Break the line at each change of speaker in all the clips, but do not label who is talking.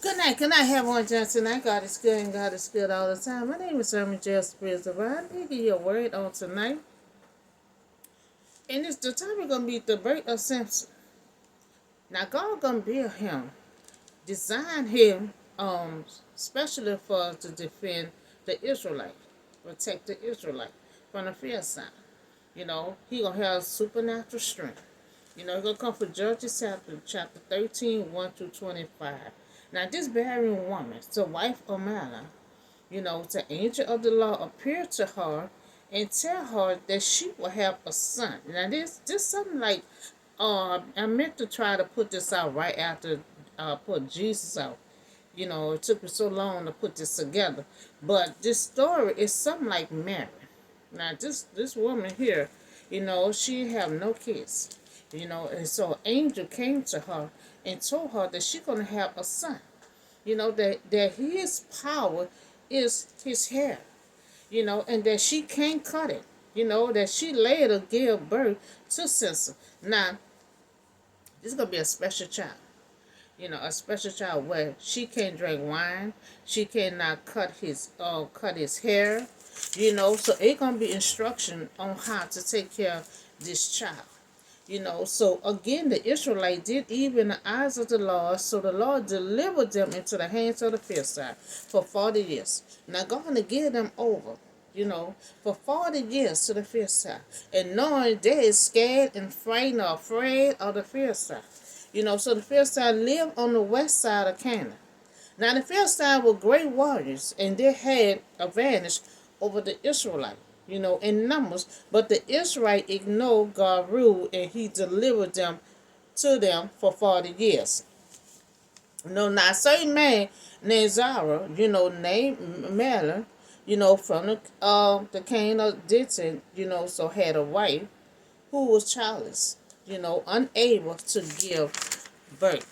Good night, everyone. Johnson. I God is good and God is good all the time. My name is Herman J. Spears Divine. I give you a word on tonight. And it's the topic gonna be the birth of Samson. Now God gonna build him, design him, especially for to defend the Israelite, protect the Israelite from the Philistine. He gonna have supernatural strength. It's gonna come from Judges chapter 13, 1 through 25. Now this barren woman, the wife of Mala, the angel of the Lord appeared to her and tell her that she will have a son. Now this something like I meant to try to put this out right after put Jesus out. It took me so long to put this together. But this story is something like Mary. Now this woman here, she have no kids. And so an angel came to her and told her that she gonna have a son. That his power is his hair, and that she can't cut it, that she later gave birth to Samson. Now, this is going to be a special child, a special child where she can't drink wine, she cannot cut his hair, so it's going to be instruction on how to take care of this child. So again, the Israelites did evil in the eyes of the Lord, so the Lord delivered them into the hands of the Philistines for 40 years. Now, God to give them over, for 40 years to the Philistines. And knowing they is scared and frightened or afraid of the Philistines. So the Philistines lived on the west side of Canaan. Now, the Philistines were great warriors, and they had advantage over the Israelites, in numbers. But the Israelites ignored God's rule, and he delivered them to them for 40 years. Now, a certain man named Zara, named Malon, from the king of Ditton, so had a wife who was childless, unable to give birth.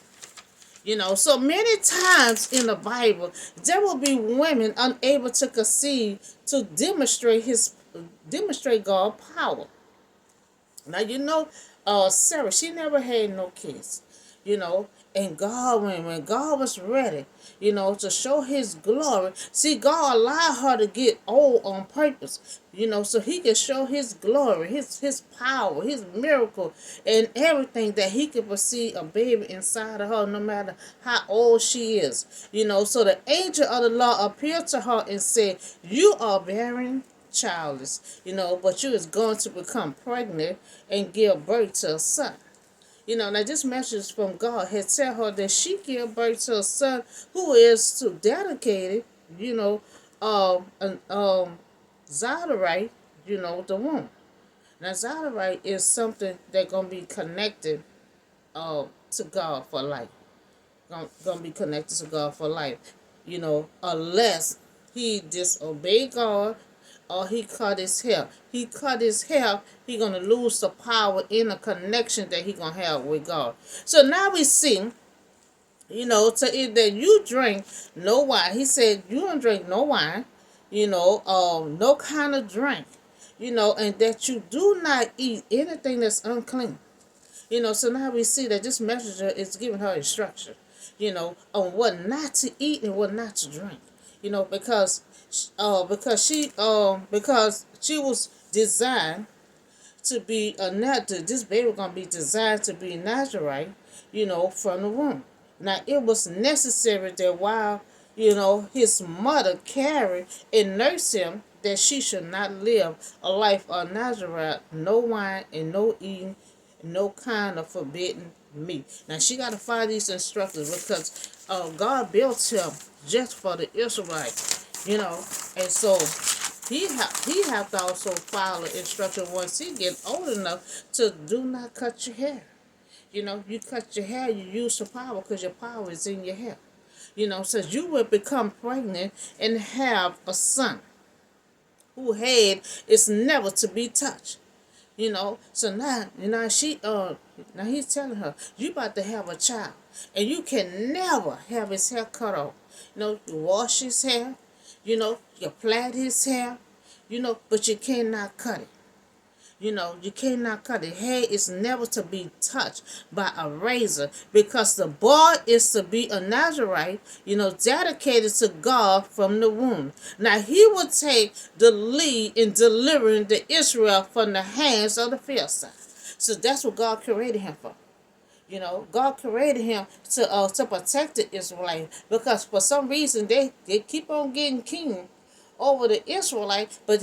So many times in the Bible, there will be women unable to conceive to demonstrate God's power. Now Sarah, she never had no kids, and God, when God was ready, to show His glory. See, God allowed her to get old on purpose, so He could show His glory, His power, His miracle, and everything that He could perceive a baby inside of her, no matter how old she is, So the angel of the Lord appeared to her and said, "You are barren." Childless, but you is going to become pregnant and give birth to a son. Now this message from God had tell her that she give birth to a son who is to dedicate it, Zadarite, the womb. Now Zadarite is something that gonna be connected to God for life. Gonna be connected to God for life. Unless he disobeyed God or he cut his hair. He cut his hair, he gonna lose the power in the connection that he gonna have with God. So now we see, to it that you drink no wine. He said you don't drink no wine, no kind of drink, and that you do not eat anything that's unclean. So now we see that this messenger is giving her instruction, on what not to eat and what not to drink. Because she was designed to be a natural. This baby gonna be designed to be Nazarite, from the womb. Now it was necessary that while his mother carried and nursed him, that she should not live a life of Nazarite, no wine and no eating, no kind of forbidden meat. Now she got to follow these instructions because God built him just for the Israelites, and so he have to also follow instruction once he get old enough to do not cut your hair. You cut your hair, you use the power because your power is in your hair. So you will become pregnant and have a son who head is never to be touched. So now now he's telling her, you about to have a child, and you can never have his hair cut off. You wash his hair, you plait his hair, but you cannot cut it. You cannot cut it. Hair is never to be touched by a razor because the boy is to be a Nazarite, dedicated to God from the womb. Now he will take the lead in delivering the Israel from the hands of the Philistines. So that's what God created him for. God created him to protect the Israelites because for some reason they keep on getting king over the Israelites, but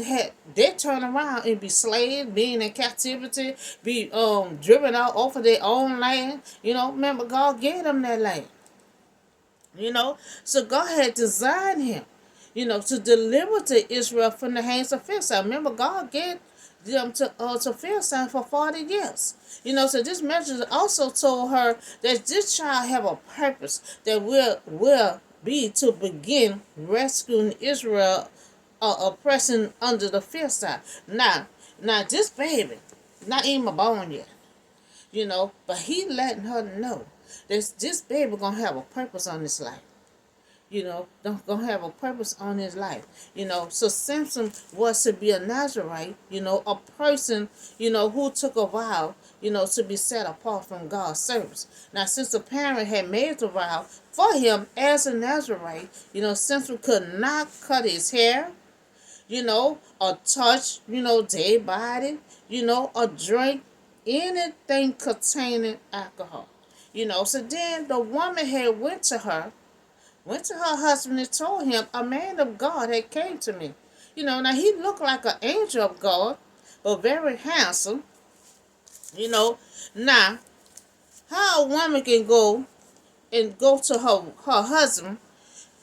they turn around and be slaves, being in captivity, be driven out off of their own land. Remember God gave them that land. So God had designed him, to deliver to Israel from the hands of Philistines. Remember God gave them to Philistines for 40 years. So this message also told her that this child have a purpose that will be to begin rescuing Israel, oppressing under the Philistines. Now this baby, not even born yet, but he letting her know that this baby gonna have a purpose on his life. Gonna have a purpose on his life. So Samson was to be a Nazarite, a person, who took a vow, to be set apart from God's service. Now, since the parent had made the vow for him as a Nazarite, Samson could not cut his hair, or touch, their body, or drink anything containing alcohol. So then the woman had went to her husband and told him, a man of God had came to me. Now he looked like an angel of God, but very handsome. Now, how a woman can go to her husband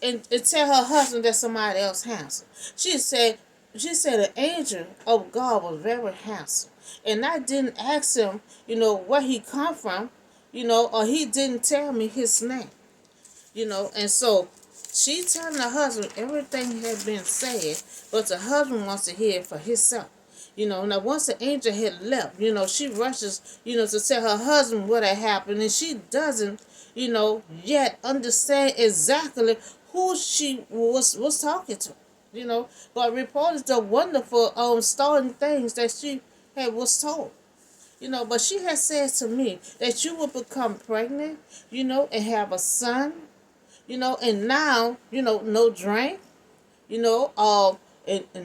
and tell her husband that somebody else handsome. She said the angel of God was very handsome. And I didn't ask him, where he come from, or he didn't tell me his name. And so she telling her husband everything had been said, but the husband wants to hear it for himself. Now once the angel had left, she rushes, to tell her husband what had happened, and she doesn't, yet understand exactly who she was talking to, but reported the wonderful starting things that she had was told. But she has said to me that you will become pregnant, and have a son, and now, no drink, and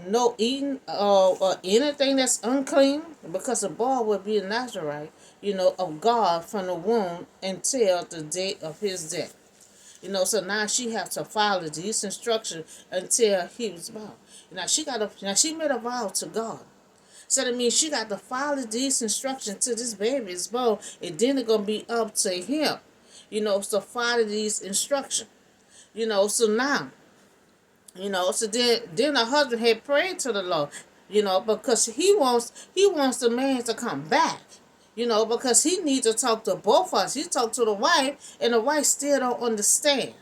no eating or anything that's unclean, because the boy would be a Nazarite, of God from the womb until the day of his death. So now she has to follow these instructions until he was born. Now she made a vow to God. So that means she got to follow these instructions till this baby is born, and then it's gonna be up to him, to follow these instructions. So now, so then the husband had prayed to the Lord, because he wants the man to come back, because he needs to talk to both of us. He talked to the wife, and the wife still don't understand.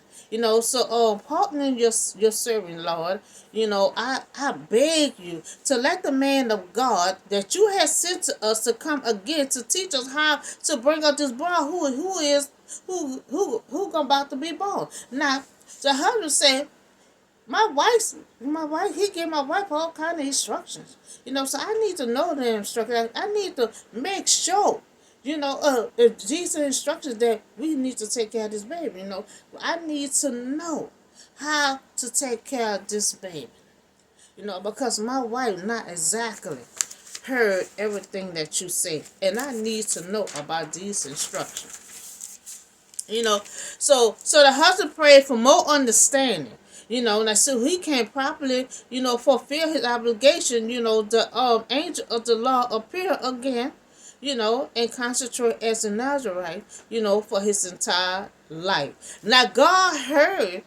So pardon your servant, Lord. I beg you to let the man of God that you have sent to us to come again to teach us how to bring up this boy who about to be born. Now the husband said, my wife, he gave my wife all kind of instructions. So I need to know the instructions. I need to make sure, if these are instructions that we need to take care of this baby. I need to know how to take care of this baby. Because my wife not exactly heard everything that you say, and I need to know about these instructions. So the husband prayed for more understanding. Now so he can properly, fulfill his obligation. The angel of the law appear again, and concentrate as a Nazarite, for his entire life. Now God heard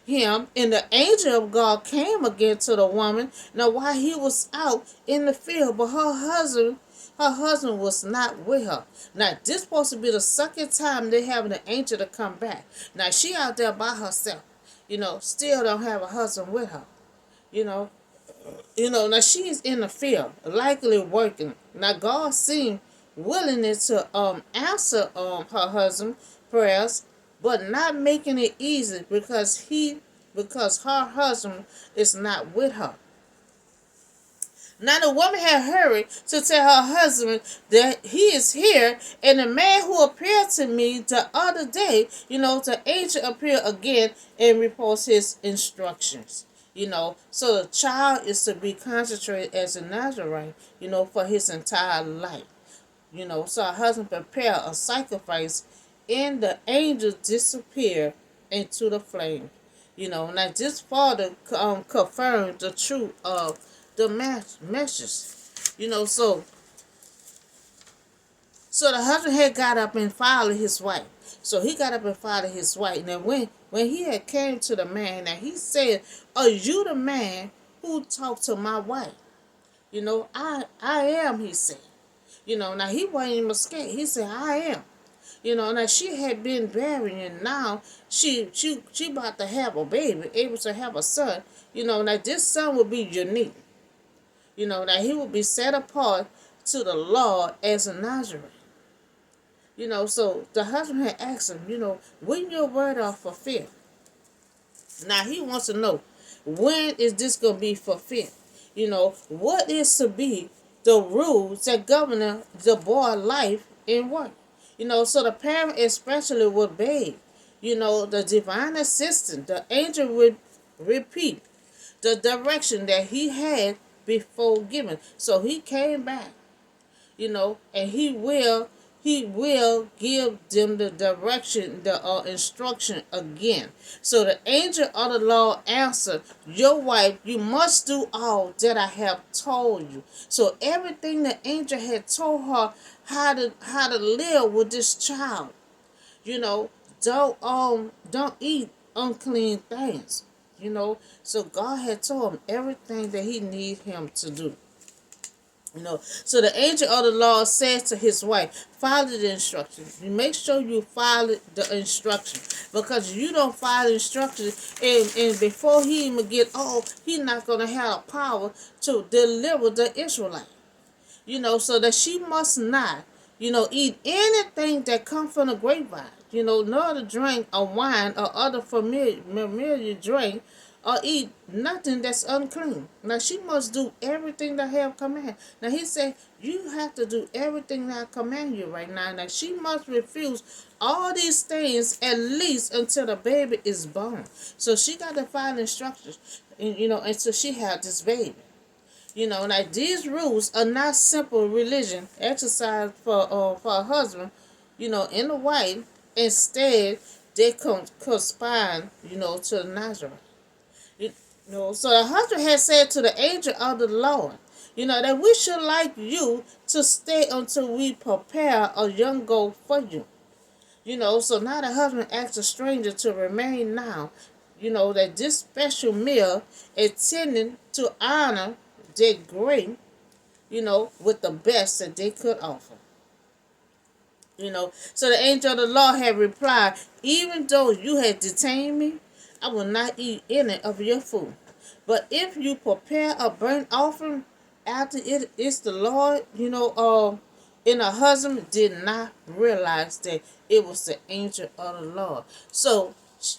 him, and the angel of God came again to the woman. Now while he was out in the field, but her husband was not with her. Now, this supposed to be the second time they having an angel to come back. Now, she out there by herself, still don't have a husband with her. Now she's in the field, likely working. Now, God seemed willingness to answer her husband prayers, but not making it easy because her husband is not with her. Now the woman had hurried to tell her husband that he is here, and the man who appeared to me the other day, the angel appeared again and reports his instructions. So the child is to be concentrated as a Nazarite, for his entire life. So her husband prepared a sacrifice, and the angel disappeared into the flame. Now this father confirmed the truth of the message. So the husband had got up and followed his wife. So he got up and followed his wife. Now when he had came to the man, now he said, "Are you the man who talked to my wife?" I am, he said. Now he wasn't even scared. He said, "I am." Now she had been barren, and now she about to have a baby, able to have a son. Now this son will be unique. That he will be set apart to the Lord as a Nazarene. So the husband had asked him, when your word are fulfilled. Now he wants to know, when is this going to be fulfilled? What is to be the rules that govern the boy life and work? So the parent especially would beg, the divine assistant, the angel would repeat the direction that he had before giving. So he came back, and he will give them the direction, the instruction again. So the angel of the Lord answered, "Your wife, you must do all that I have told you." So everything the angel had told her how to live with this child. Don't eat unclean things. So God had told him everything that he needed him to do. So the angel of the Lord said to his wife, "Follow the instructions. You make sure you follow the instructions, because you don't follow the instructions, and before he even get old, he's not gonna have the power to deliver the Israelite. So that she must not, eat anything that comes from the grapevine, nor to drink a wine or other familiar drink, or eat nothing that's unclean." Now she must do everything that I have command. Now he said, you have to do everything that I command you right now. Now she must refuse all these things at least until the baby is born. So she got to follow instructions, until she had this baby. Now these rules are not simple religion exercised for a husband, in the wife. Instead, they correspond, to the Nazareth. So the husband had said to the angel of the Lord, that we should like you to stay until we prepare a young goat for you. So now the husband asked the stranger to remain now, that this special meal intended to honor their great, with the best that they could offer. So the angel of the Lord had replied, "Even though you had detained me, I will not eat any of your food. But if you prepare a burnt offering after it is the Lord, and her husband did not realize that it was the angel of the Lord. So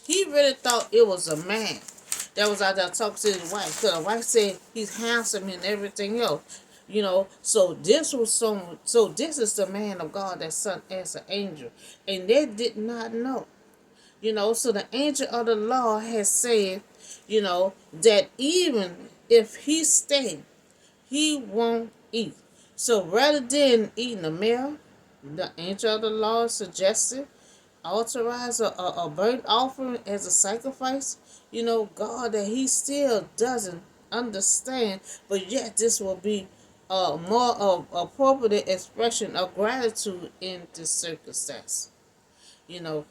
he really thought it was a man that was out there talking to his wife. Because the wife said he's handsome and everything else. So this was so this is the man of God that sent as an angel. And they did not know. So the angel of the Lord has said, that even if he stayed, he won't eat. So rather than eating a meal, the angel of the Lord suggested authorize a burnt offering as a sacrifice. God, that he still doesn't understand, but yet this will be more of appropriate expression of gratitude in this circumstance.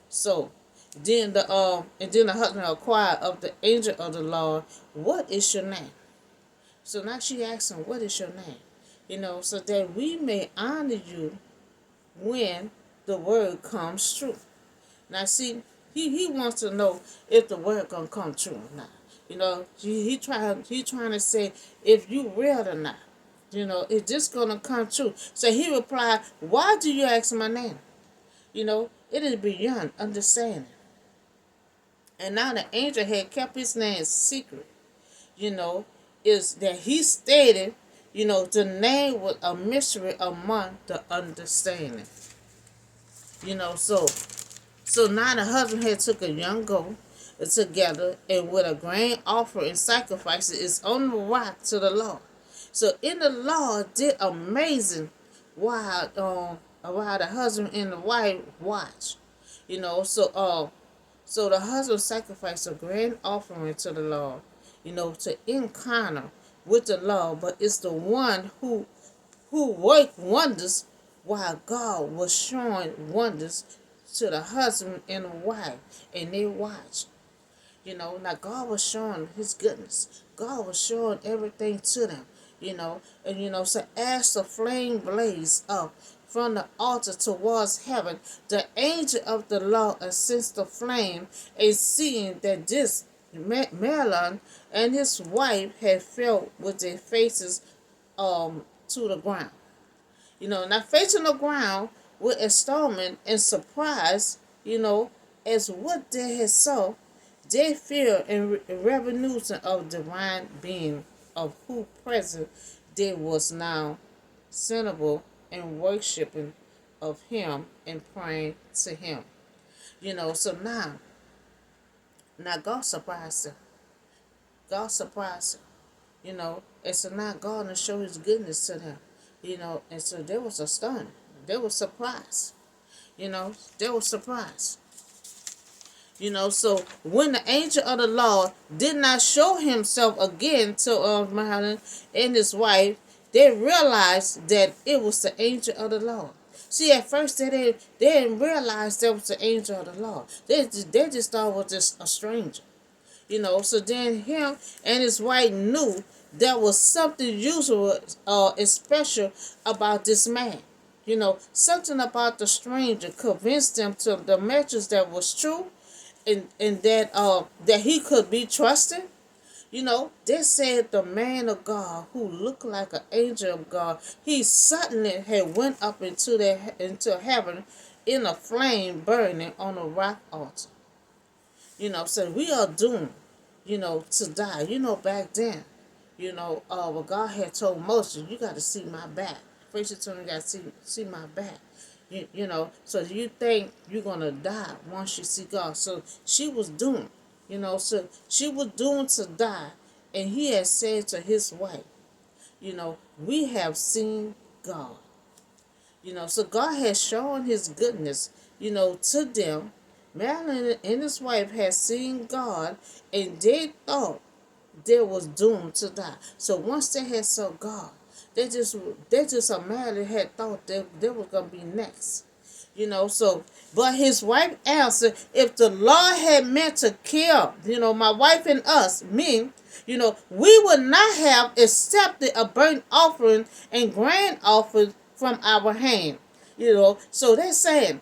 So then the husband inquired of the angel of the Lord, "What is your name?" So now she asked him, "What is your name?" So that we may honor you when the word comes true. Now see, he wants to know if the word gonna come true or not. He trying to say if you real or not. Is this gonna come true? So he replied, "Why do you ask my name? It is beyond understanding." And now the angel had kept his name secret. Is that he stated The name was a mystery among the understanding. So now the husband had took a young goat together, and with a grain offering and sacrifices is on the rock to the Lord. So in the Lord did amazing while the husband and the wife watch. So the husband sacrificed a grand offering to the Lord, to encounter with the Lord, but it's the one who worked wonders while God was showing wonders to the husband and the wife, and they watched. Now God was showing his goodness. God was showing everything to them, so as the flame blazed up from the altar towards heaven, the angel of the Lord ascends the flame, and seeing that this Mahlon and his wife had fell with their faces to the ground. Now facing the ground with astonishment and surprise, as what they had saw, they fear and revolution of divine being, of who present they was now sensible and worshiping of him and praying to him. So now God surprised them. God surprised them. And so now God will show his goodness to them. And so they was astonished. They were surprised. They were surprised. So when the angel of the Lord did not show himself again to Mahlon and his wife, they realized that it was the angel of the Lord. See, at first they didn't realize that was the angel of the Lord. They just thought it was just a stranger. So then him and his wife knew there was something usual and special about this man. Something about the stranger convinced them to the message that was true, and that he could be trusted. They said the man of God who looked like an angel of God, he suddenly had went up into heaven in a flame burning on a rock altar. So we are doomed, to die. Back then, what God had told Moses, you got to see my back. First, he told him, you got to see my back. So you think you're going to die once you see God. So she was doomed, so she was doomed to die. And he had said to his wife, we have seen God. So God has shown his goodness, to them. Mahlon and his wife had seen God, and they thought they was doomed to die. So once they had saw God, they just automatically had thought they was gonna be next. But his wife answered, if the Lord had meant to kill, my wife and us, me, we would not have accepted a burnt offering and grain offering from our hand. So they're saying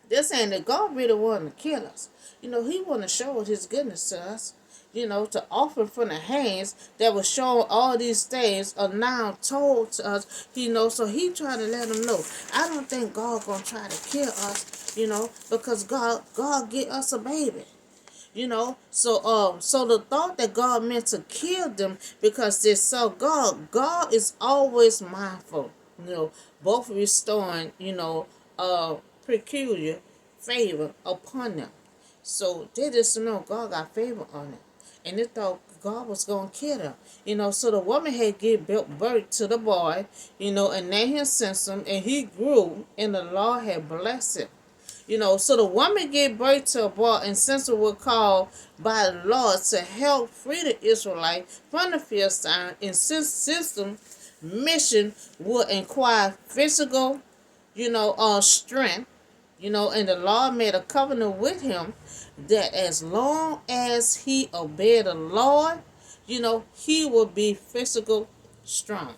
that God really wanted to kill us. He wanted to show his goodness to us. To offer from the hands that was showing all these things are now told to us, so he trying to let them know. I don't think God gonna try to kill us, because God get us a baby. So the thought that God meant to kill them because they saw God is always mindful, both restoring, peculiar favor upon them. So they just know God got favor on them. And they thought God was going to kill them. So the woman had given birth to the boy, and named him Samson, and he grew, and the Lord had blessed him. So the woman gave birth to a boy, and Samson was called by the Lord to help free the Israelites from the Philistines. And since Samson's mission would inquire physical, strength, and the Lord made a covenant with him that as long as he obeyed the Lord, he would be physical strong.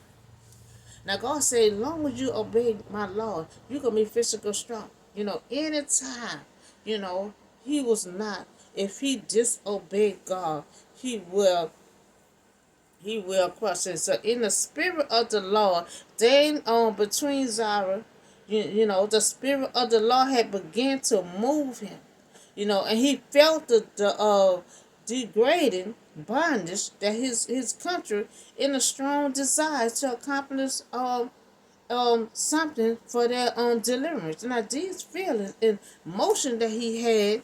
Now God said, as long as you obey my Lord, you're going to be physical strong. Anytime, he was not, if he disobeyed God, he will crush it. So in the spirit of the Lord, then between Zara, the spirit of the Lord had begun to move him. And he felt degrading bondage that his country in a strong desire to accomplish something for their deliverance. Now these feelings and motion that he had,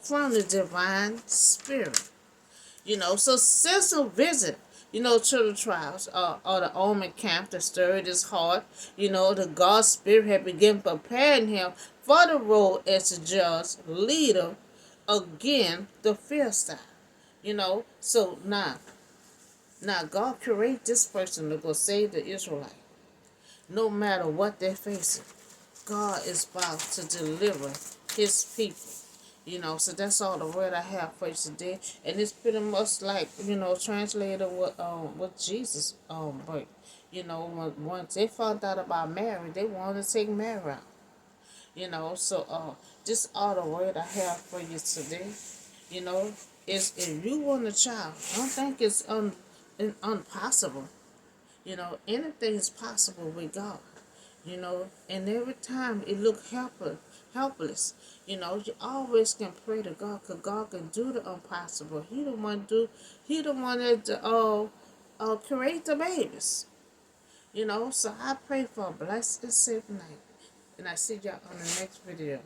from the divine spirit. So Cecil visit, to the trials or the Omen camp that stirred his heart. The God spirit had begun preparing him for the role as a judge, leader, again, the Philistine. So now God created this person to go save the Israelite. No matter what they're facing, God is about to deliver his people. So that's all the word I have for you today. And it's pretty much like, translated what Jesus but once they found out about Mary, they wanted to take Mary out. So this all the word I have for you today. You know, is if you want a child, don't think it's impossible. Anything is possible with God. And every time it look helpless, you always can pray to God, because God can do the impossible. He the one that create the babies. So I pray for a blessed and safe night. And I see y'all on the next video.